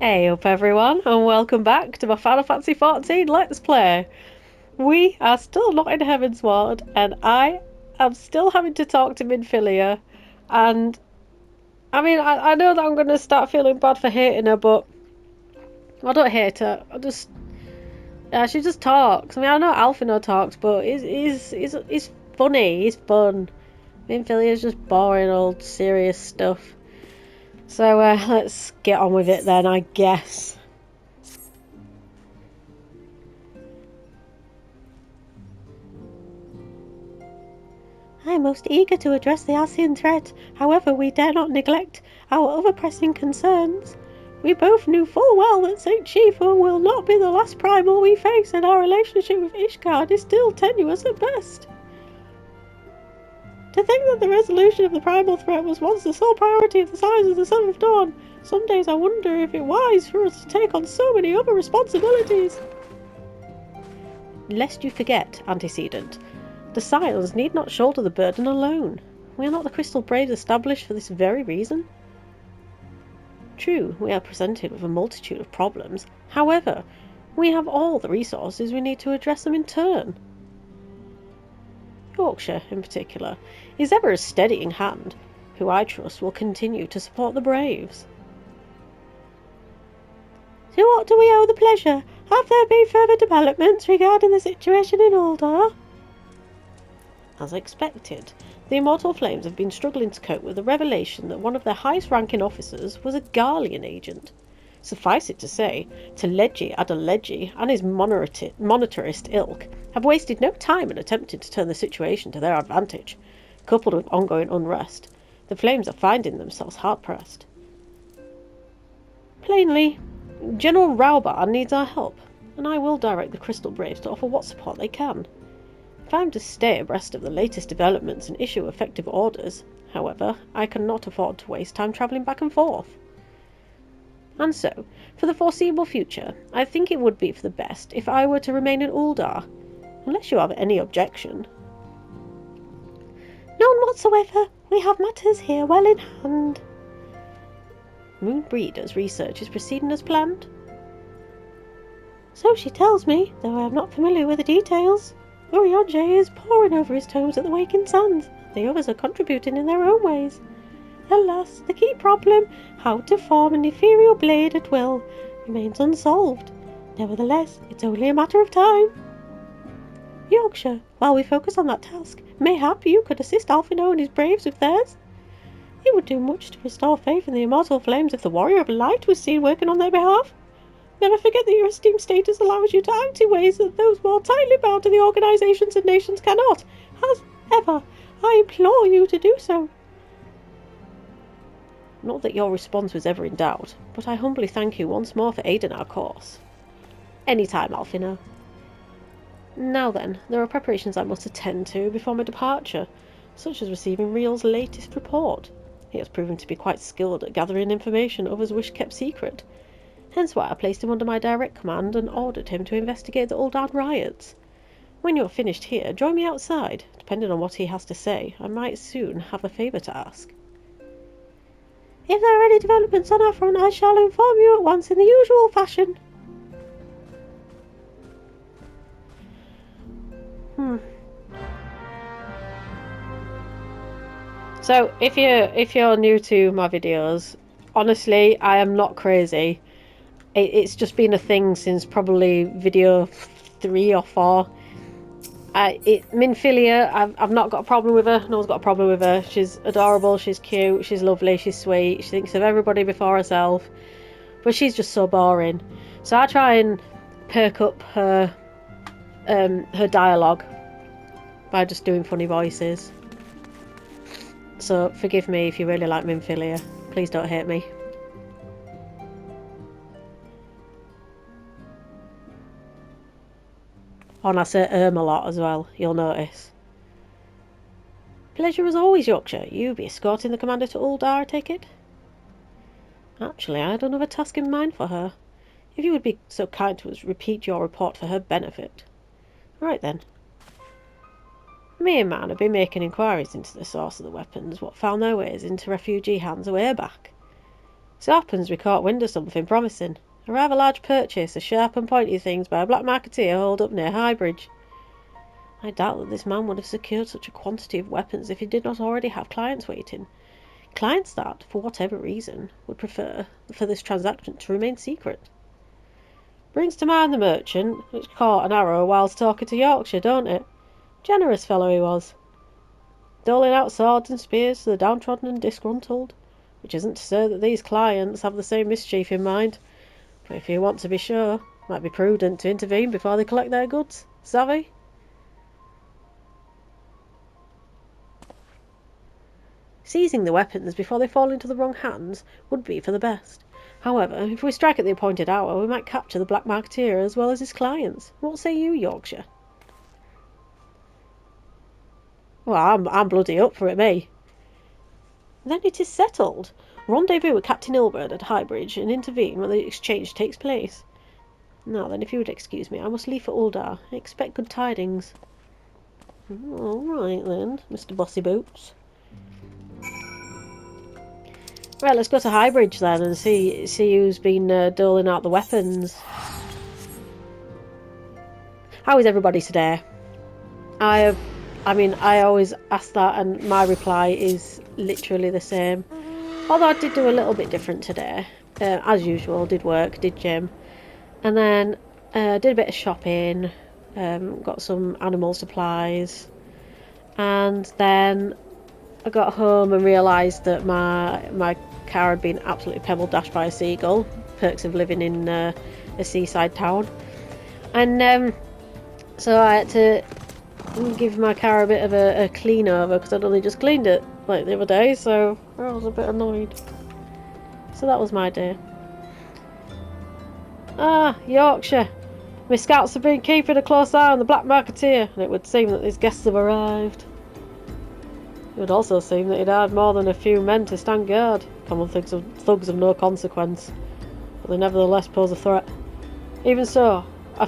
Hey up everyone, and welcome back to my Final Fantasy XIV Let's Play. We are still not in Heavensward, and I am still having to talk to Minfilia. And I know that I'm going to start feeling bad for hating her, but I don't hate her. She just talks. I know Alphino talks, but he's funny, he's fun. Minfilia's just boring old serious stuff. So let's get on with it then, I guess. I am most eager to address the Ascian threat. However, we dare not neglect our other pressing concerns. We both knew full well that St. Chifa will not be the last primal we face, and our relationship with Ishgard is still tenuous at best. To think that the resolution of the primal threat was once the sole priority of the Scions of the Seventh Dawn, some days I wonder if it wise for us to take on so many other responsibilities. Lest you forget, Antecedent, the Scions need not shoulder the burden alone. We are not the Crystal Braves established for this very reason. True, we are presented with a multitude of problems. However, we have all the resources we need to address them in turn. Yorkshire, in particular, is ever a steadying hand, who I trust will continue to support the Braves. To what do we owe the pleasure? Have there been further developments regarding the situation in Uldar? As expected, the Immortal Flames have been struggling to cope with the revelation that one of their highest-ranking officers was a Garlean agent. Suffice it to say, Teleji Adeleji and his monetarist ilk have wasted no time in attempting to turn the situation to their advantage. Coupled with ongoing unrest, the Flames are finding themselves hard-pressed. Plainly, General Raubar needs our help, and I will direct the Crystal Braves to offer what support they can. If I am to stay abreast of the latest developments and issue effective orders, however, I cannot afford to waste time travelling back and forth. And so, for the foreseeable future, I think it would be for the best if I were to remain in Uldar, unless you have any objection. None whatsoever. We have matters here well in hand. Moonbreeder's research is proceeding as planned? So she tells me, though I am not familiar with the details. Eorzea is poring over his tomes at the Waking Sands. The others are contributing in their own ways. Alas, the key problem, how to form an ethereal blade at will, remains unsolved. Nevertheless, it's only a matter of time. Yorkshire, while we focus on that task, mayhap you could assist Alphino and his braves with theirs? It would do much to restore faith in the Immortal Flames if the Warrior of Light was seen working on their behalf. Never forget that your esteemed status allows you to act in ways that those more tightly bound to the organisations and nations cannot. As ever, I implore you to do so. Not that your response was ever in doubt, but I humbly thank you once more for aiding our cause. Any time, Alphino. Now then, there are preparations I must attend to before my departure, such as receiving Riel's latest report. He has proven to be quite skilled at gathering information others wish kept secret. Hence why I placed him under my direct command and ordered him to investigate the Uldar riots. When you are finished here, join me outside. Depending on what he has to say, I might soon have a favour to ask. If there are any developments on our front, I shall inform you at once in the usual fashion. So, if you're new to my videos, honestly, I am not crazy. It's just been a thing since probably video 3 or 4. Minfilia, I've not got a problem with her. No one's got a problem with her. She's adorable, she's cute, she's lovely, she's sweet. She thinks of everybody before herself. But she's just so boring. So I try and perk up her dialogue by just doing funny voices. So forgive me if you really like Minfilia. Please don't hate me. And I say a lot as well, you'll notice. Pleasure as always, Yorkshire. You be escorting the commander to Uldar, I take it? Actually, I had another task in mind for her. If you would be so kind to repeat your report for her benefit. Right then. Me and man have been making inquiries into the source of the weapons what found their ways into refugee hands a way back. So happens we caught wind of something promising. A rather large purchase of sharp and pointy things by a black marketeer holed up near Highbridge. I doubt that this man would have secured such a quantity of weapons if he did not already have clients waiting. Clients that, for whatever reason, would prefer for this transaction to remain secret. Brings to mind the merchant which caught an arrow whilst talking to Yorkshire, don't it? Generous fellow he was. Doling out swords and spears to the downtrodden and disgruntled. Which isn't to say that these clients have the same mischief in mind. But if you want to be sure, it might be prudent to intervene before they collect their goods. Savvy? Seizing the weapons before they fall into the wrong hands would be for the best. However, if we strike at the appointed hour, we might capture the black marketeer as well as his clients. What say you, Yorkshire? Well, I'm bloody up for it, me. Then it is settled. Rendezvous with Captain Ilbert at Highbridge and intervene when the exchange takes place. Now then, if you would excuse me, I must leave for Uldar. I expect good tidings. All right then, Mr. Bossy Boots. Right, let's go to Highbridge then and see who's been doling out the weapons. How is everybody today? I always ask that and my reply is literally the same. Although I did do a little bit different today. As usual, did work, did gym. And then did a bit of shopping, got some animal supplies. And then I got home and realised that my car had been absolutely pebble dashed by a seagull. Perks of living in a seaside town. And so I had to give my car a bit of a clean over because I'd only just cleaned it like the other day, so I was a bit annoyed. So that was my day. Ah, Yorkshire. My scouts have been keeping a close eye on the black marketeer, and it would seem that his guests have arrived. It would also seem that he'd had more than a few men to stand guard. Common thugs of no consequence, but they nevertheless pose a threat. Even so, I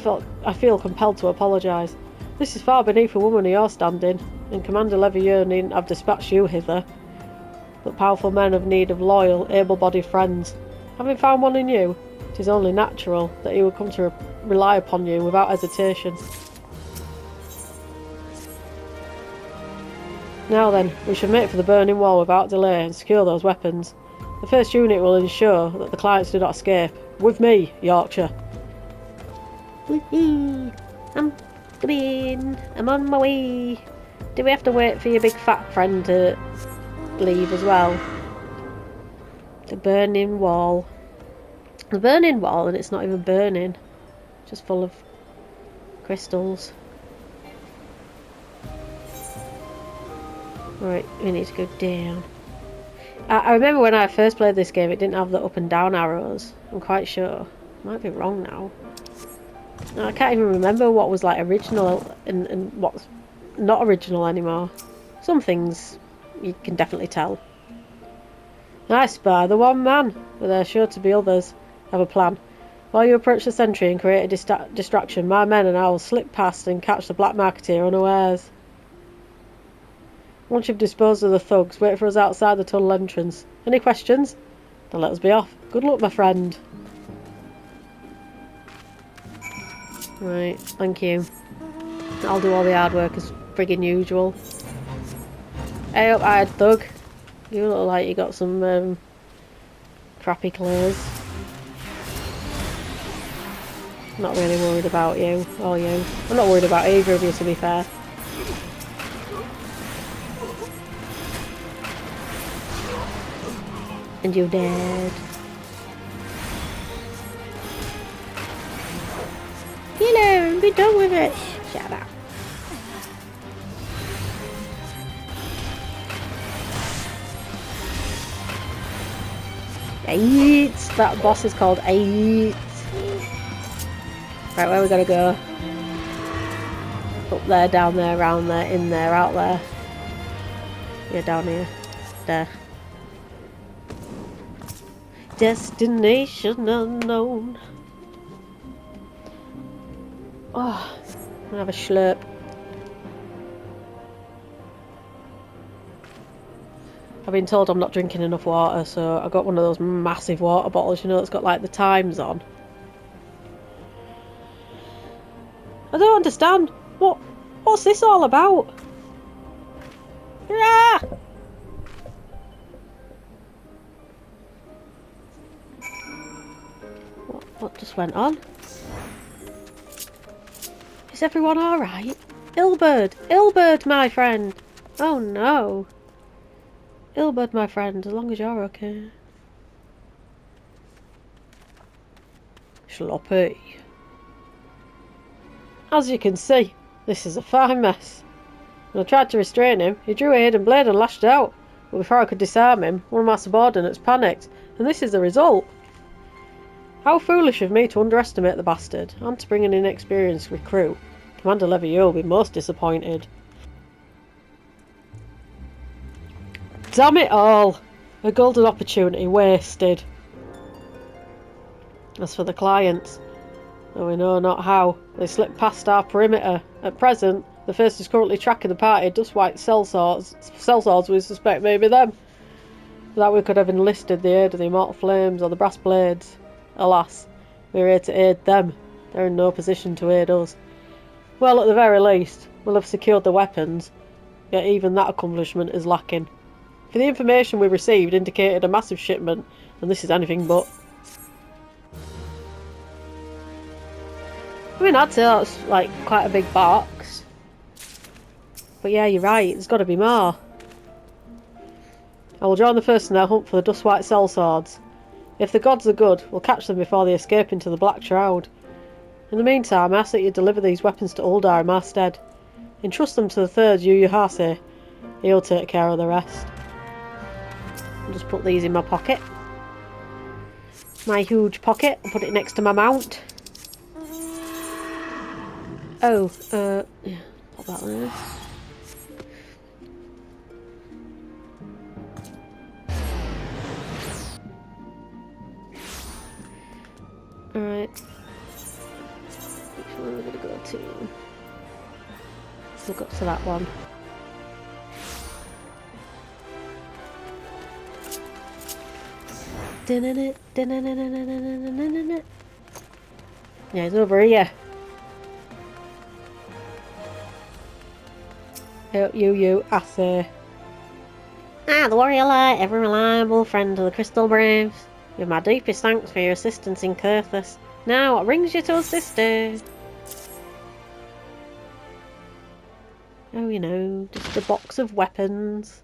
feel compelled to apologise. This is far beneath a woman of your standing, and Commander Levieux needn't have dispatched you hither. But powerful men have need of loyal, able-bodied friends. Having found one in you, it is only natural that he would come to rely upon you without hesitation. Now then, we should make for the burning wall without delay and secure those weapons. The first unit will ensure that the clients do not escape. With me, Yorkshire. Whee! I'm coming. I'm on my way. Do we have to wait for your big fat friend to leave as well? The burning wall. The burning wall, and it's not even burning. Just full of crystals. Right, we need to go down. I remember when I first played this game, it didn't have the up and down arrows. I'm quite sure. Might be wrong now. I can't even remember what was like original and what's not original anymore. Some things you can definitely tell. I spy the one man, but there are sure to be others. I have a plan. While you approach the sentry and create a distraction, my men and I will slip past and catch the black marketeer unawares. Once you've disposed of the thugs, wait for us outside the tunnel entrance. Any questions? Then let us be off. Good luck, my friend. Right, thank you. I'll do all the hard work as friggin' usual. Hey up, hired thug. You look like you got some crappy clothes. Not really worried about you, or you. I'm not worried about either of you, to be fair. And you're dead. Hello, be done with it. Shut up. Eight. That boss is called 8. Right, where we gotta go? Up there, down there, around there, in there, out there. Yeah, down here. There. Destination unknown. Oh, I'm gonna have a slurp. I've been told I'm not drinking enough water, so I got one of those massive water bottles, you know, that's got like the times on. I don't understand. What's this all about? Ah! What just went on? Is everyone alright? Ilberd, my friend! Oh no! Ilberd, my friend, as long as you're okay. Sloppy. As you can see, this is a fine mess. When I tried to restrain him, he drew a hidden blade and lashed out. But before I could disarm him, one of my subordinates panicked, and this is the result. How foolish of me to underestimate the bastard, and to bring an inexperienced recruit. Commander Levieux will be most disappointed. Damn it all! A golden opportunity wasted. As for the clients, though we know not how, they slipped past our perimeter. At present, the first is currently tracking the party dust white sellswords we suspect may be them. For that we could have enlisted the aid of the immortal flames or the brass blades. Alas, we are here to aid them. They're in no position to aid us. Well, at the very least, we'll have secured the weapons, yet even that accomplishment is lacking. For the information we received indicated a massive shipment, and this is anything but. I mean, I'd say that's like quite a big box. But yeah, you're right, there's got to be more. I will join the first in their hunt for the dust white sellswords. If the gods are good, we'll catch them before they escape into the Black Shroud. In the meantime, I ask that you deliver these weapons to Uldar in my stead. Entrust them to the third Eorzea. He'll take care of the rest. I'll just put these in my pocket. My huge pocket. I'll put it next to my mount. Oh, yeah, pop that there. Alright. Which one are we going to go to? We'll go to that one. Yeah, it's over here. I say. Ah, the warrior light, ever reliable friend of the Crystal Braves. With my deepest thanks for your assistance in Curthus. Now, what brings you to us this day? Oh, you know, just a box of weapons.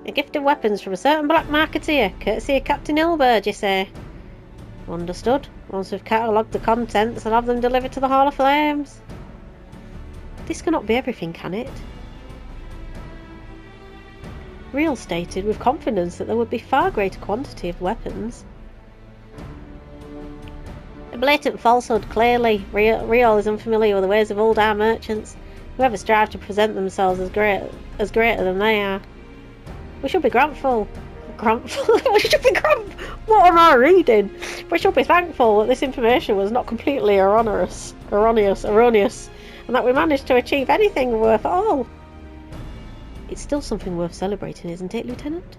A gift of weapons from a certain black marketeer, courtesy of Captain Ilberd, you say? Understood. Once we've catalogued the contents, I'll have them delivered to the Hall of Flames. This cannot be everything, can it? Riel stated with confidence that there would be far greater quantity of weapons. A blatant falsehood, clearly. Riel is unfamiliar with the ways of Uldar merchants. Whoever strive to present themselves as greater than they are. We should be grateful. We should be grateful. What am I reading? We should be thankful that this information was not completely erroneous, and that we managed to achieve anything worth at all. It's still something worth celebrating, isn't it, Lieutenant?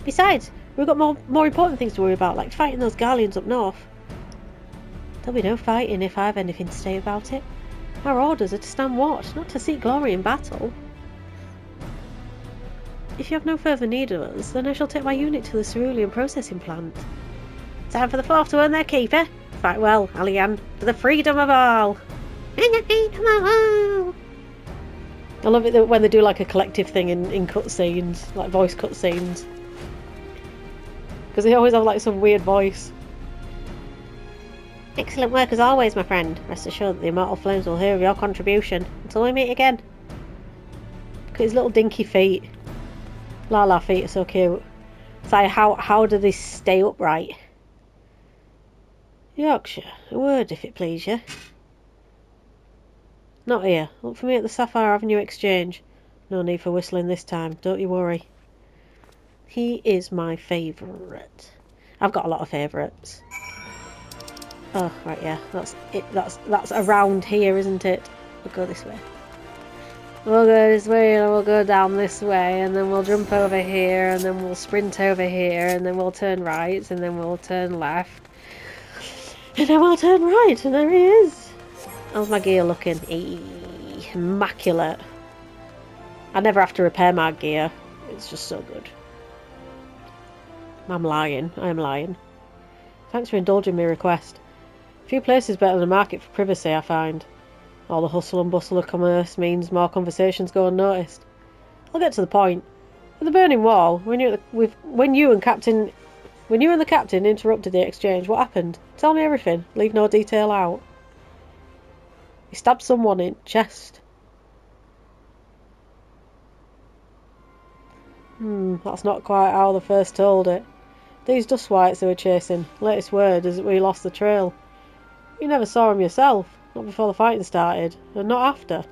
Besides, we've got more important things to worry about, like fighting those Garleans up north. There'll be no fighting if I have anything to say about it. Our orders are to stand watch, not to seek glory in battle. If you have no further need of us, then I shall take my unit to the cerulean processing plant. Time for the fourth to earn their keep, eh? Fight well, Alian, for the freedom of all! I love it when they do like a collective thing in cutscenes, like voice cutscenes. Because they always have like some weird voice. Excellent work as always, my friend. Rest assured that the Immortal Flames will hear of your contribution. Until we meet again. Look at his little dinky feet. Lala feet are so cute. It's like, how do they stay upright? Yorkshire, a word if it please you. Not here. Look for me at the Sapphire Avenue Exchange. No need for whistling this time, don't you worry. He is my favourite. I've got a lot of favourites. Oh, right, yeah, that's it. That's around here, isn't it? We'll go this way. We'll go this way and we'll go down this way and then we'll jump over here and then we'll sprint over here and then we'll turn right and then we'll turn left. And then we'll turn right and there he is. How's my gear looking? Immaculate. I never have to repair my gear. It's just so good. I'm lying. I am lying. Thanks for indulging my request. Few places better than a market for privacy, I find. All the hustle and bustle of commerce means more conversations go unnoticed. I'll get to the point. At the Burning Wall, when you and the captain interrupted the exchange, what happened? Tell me everything. Leave no detail out. He stabbed someone in the chest. That's not quite how they first told it. These dust wights they were chasing. Latest word is that we lost the trail. You never saw him yourself. Not before the fighting started, and not after.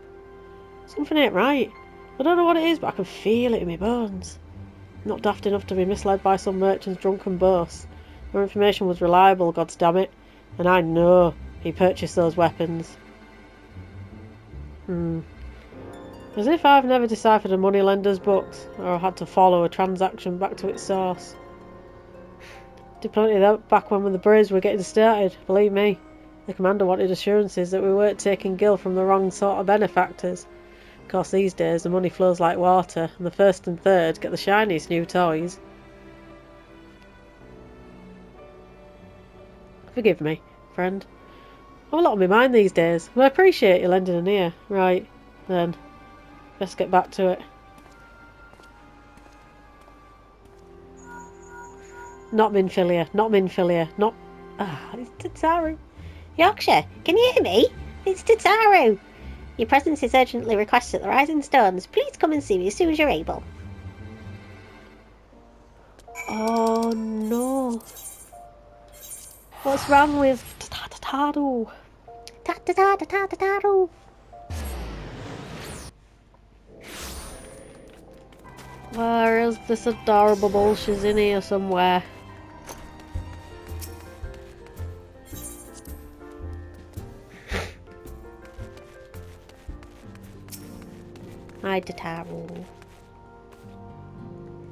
Something ain't right. I don't know what it is, but I can feel it in my bones. I'm not daft enough to be misled by some merchant's drunken boast. Our information was reliable, goddamn, and I know he purchased those weapons. As if I've never deciphered a moneylender's books, or had to follow a transaction back to its source. Did plenty of that back when the braves were getting started, believe me. The commander wanted assurances that we weren't taking Gil from the wrong sort of benefactors. Of course, these days the money flows like water, and the first and third get the shiniest new toys. Forgive me, friend. I've a lot on my mind these days, and I appreciate you lending an ear. Right, then. Let's get back to it. Not Minfilia, not Minfilia, not... it's Tataru. Yorkshire, can you hear me? It's Tataru. Your presence is urgently requested at the Rising Stones. Please come and see me as soon as you're able. Oh no. What's wrong with Tataru? Tataru. Where is this adorable bull? She's in here somewhere. Hi, Tataru.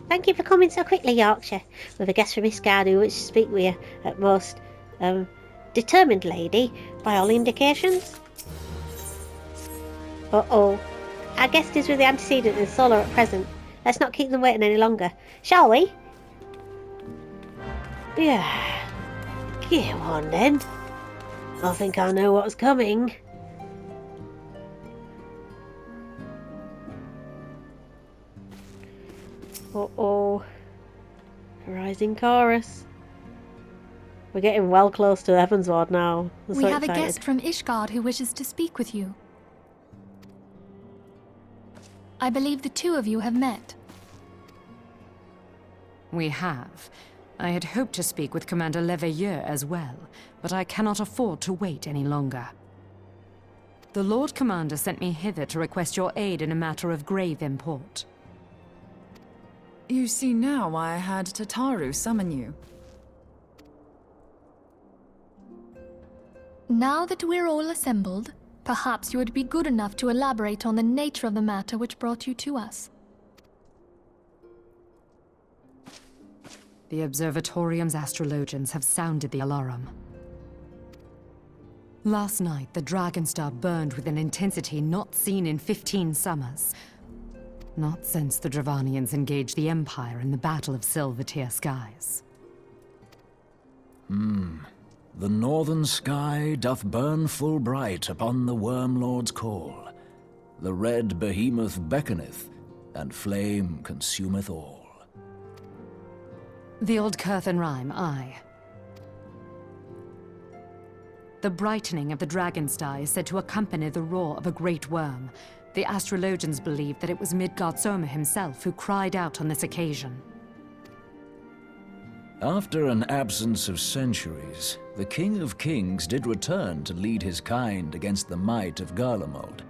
Thank you for coming so quickly, Yorkshire. With a guest from Isgard who wishes to speak with you at most, determined lady, by all indications. Uh-oh. Our guest is with the antecedent in Solar at present. Let's not keep them waiting any longer, shall we? Yeah. Go on then. I think I know what's coming. Uh-oh. Rising chorus. We're getting well close to Heavensward now. We have a guest from Ishgard who wishes to speak with you. I believe the two of you have met. We have. I had hoped to speak with Commander Leveilleur as well, but I cannot afford to wait any longer. The Lord Commander sent me hither to request your aid in a matter of grave import. You see now why I had Tataru summon you. Now that we're all assembled, perhaps you would be good enough to elaborate on the nature of the matter which brought you to us. The Observatorium's astrologians have sounded the alarm. Last night, the Dragonstar burned with an intensity not seen in 15 summers. Not since the Dravanians engaged the Empire in the Battle of Silvertear Skies. The northern sky doth burn full bright upon the Wormlord's call. The red behemoth beckoneth, and flame consumeth all. The old Curthan rhyme, aye. The brightening of the Dragonstar is said to accompany the roar of a great worm. The astrologians believe that it was Midgard Soma himself who cried out on this occasion. After an absence of centuries, the King of Kings did return to lead his kind against the might of Garlemald,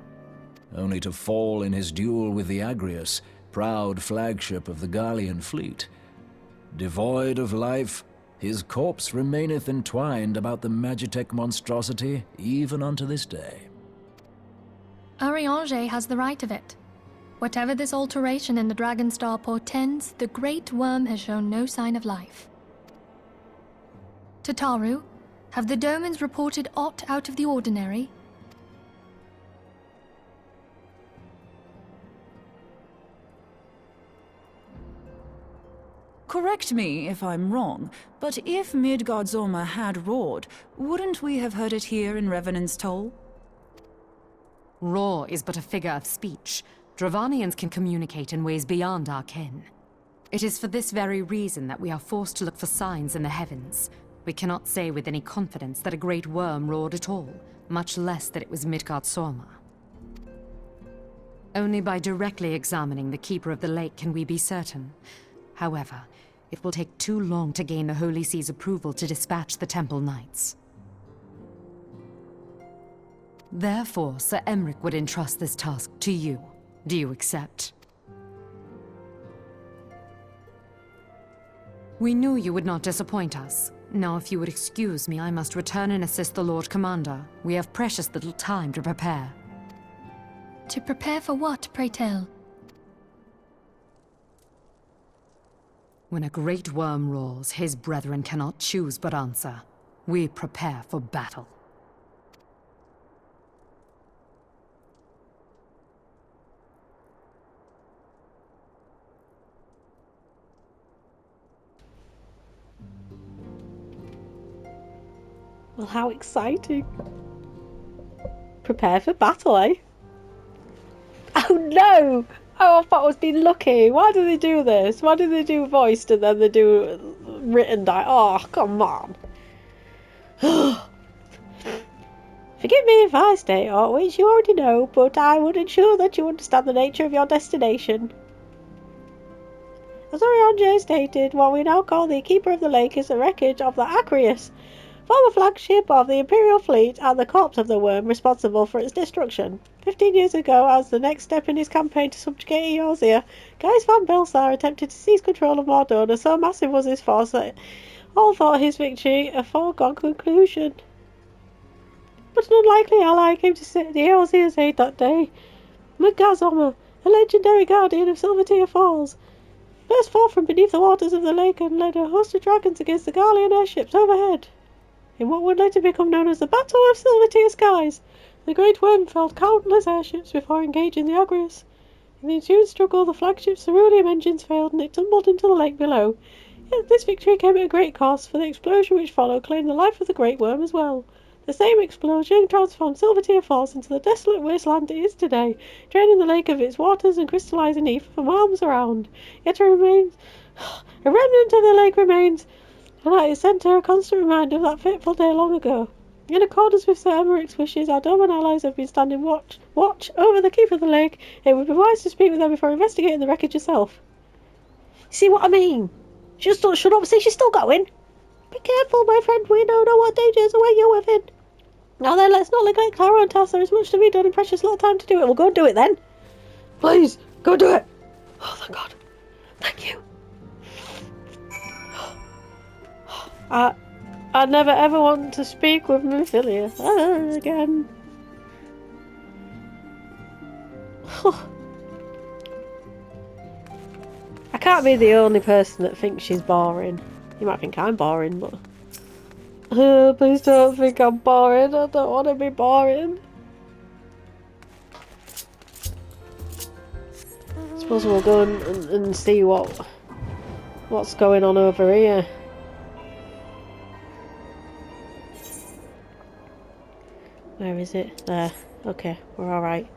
only to fall in his duel with the Agrius, proud flagship of the Garlean fleet. Devoid of life, his corpse remaineth entwined about the Magitech monstrosity even unto this day. Eorzea has the right of it. Whatever this alteration in the Dragon Star portends, the Great Worm has shown no sign of life. Tataru, have the Domans reported aught out of the ordinary? Correct me if I'm wrong, but if Midgardsormr had roared, wouldn't we have heard it here in Revenant's Toll? Roar is but a figure of speech. Dravanians can communicate in ways beyond our ken. It is for this very reason that we are forced to look for signs in the heavens. We cannot say with any confidence that a great worm roared at all, much less that it was Midgardsormr. Only by directly examining the Keeper of the Lake can we be certain. However, it will take too long to gain the Holy See's approval to dispatch the Temple Knights. Therefore, Sir Emric would entrust this task to you. Do you accept? We knew you would not disappoint us. Now, if you would excuse me, I must return and assist the Lord Commander. We have precious little time to prepare. To prepare for what, pray tell? When a great worm roars, his brethren cannot choose but answer. We prepare for battle. Well, how exciting. Prepare for battle, eh? Oh no! Oh, I thought I was being lucky. Why do they do this? Why do they do voiced and then they do written Oh, come on. Forgive me if I state aught which you already know, but I would ensure that you understand the nature of your destination. As Eorzea stated, what we now call the Keeper of the Lake is the wreckage of the Acreus, former flagship of the Imperial fleet and the corpse of the worm responsible for its destruction. 15 years ago, as the next step in his campaign to subjugate Eorzea, Gaius van Belsar attempted to seize control of Mordor, and so massive was his force that all thought his victory a foregone conclusion. But an unlikely ally came to sit the Eorzea's aid that day. Midgardsormr, a legendary guardian of Silvertear Falls, burst forth from beneath the waters of the lake and led a host of dragons against the Garlean airships overhead. In what would later become known as the Battle of Silvertear Skies, the Great Worm felled countless airships before engaging the Agrius. In the ensuing struggle, the flagship's ceruleum engines failed and it tumbled into the lake below. Yet this victory came at a great cost, for the explosion which followed claimed the life of the Great Worm as well. The same explosion transformed Silvertear Falls into the desolate wasteland it is today, draining the lake of its waters and crystallizing ether for miles around. Yet a remnant of the lake remains, and at its centre a constant reminder of that fateful day long ago. In accordance with Sir Emeric's wishes, our Doman allies have been standing watch over the Keeper of the Lake. It would be wise to speak with them before investigating the wreckage yourself. See what I mean? She just don't shut up and say she's still going. Be careful, my friend. We don't know what dangers await you within. Now then, let's not neglect our own task. There is much to be done and precious little time to do it. We'll go and do it then. Please, go do it. Oh, thank God. Thank you. I never ever want to speak with Mephilia again. I can't be the only person that thinks she's boring. You might think I'm boring, but... please don't think I'm boring. I don't want to be boring. I suppose we'll go and see what's going on over here. Where is it? There. Okay, we're alright.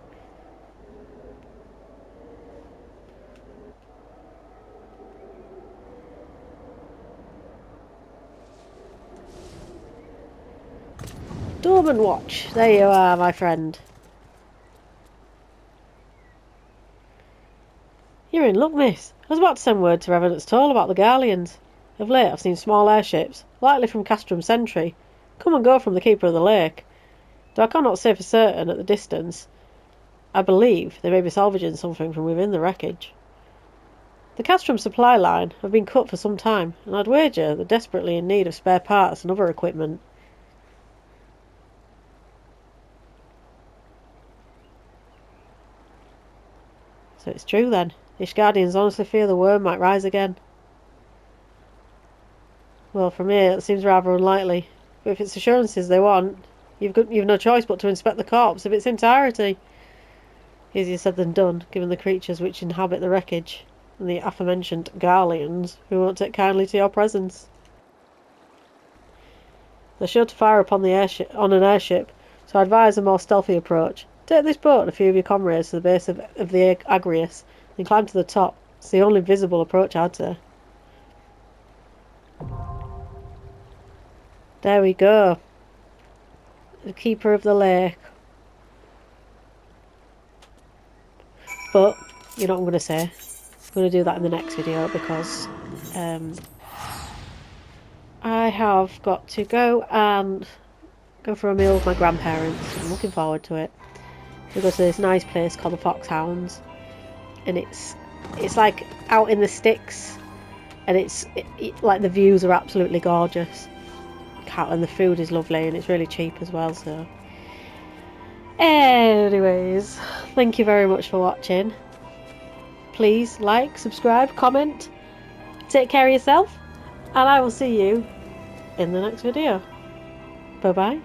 Dorman Watch. There you are, my friend. You're in luck, miss. I was about to send word to Revenant's Toll about the Garleans. Of late I've seen small airships, likely from Castrum Sentry, come and go from the Keeper of the Lake. Though I cannot say for certain at the distance, I believe they may be salvaging something from within the wreckage. The Castrum supply line have been cut for some time, and I'd wager they're desperately in need of spare parts and other equipment. So it's true then. Ishgardians honestly fear the worm might rise again. Well, from here, it seems rather unlikely. But if it's assurances they want, you've no choice but to inspect the corpse of its entirety. Easier said than done, given the creatures which inhabit the wreckage, and the aforementioned Garleans, who won't take kindly to your presence. They're sure to fire upon an airship, so I advise a more stealthy approach. Take this boat and a few of your comrades to the base of the Agrius, and climb to the top. It's the only visible approach, I'd say. There we go. The keeper of the lake. But, you know what I'm going to say. I'm going to do that in the next video because I have got to go and go for a meal with my grandparents. I'm looking forward to it. We go to this nice place called the Foxhounds, and it's like out in the sticks, and it's like the views are absolutely gorgeous, and the food is lovely, and it's really cheap as well. So anyways, thank you very much for watching. Please like, subscribe, comment, take care of yourself, and I will see you in the next video. Bye bye.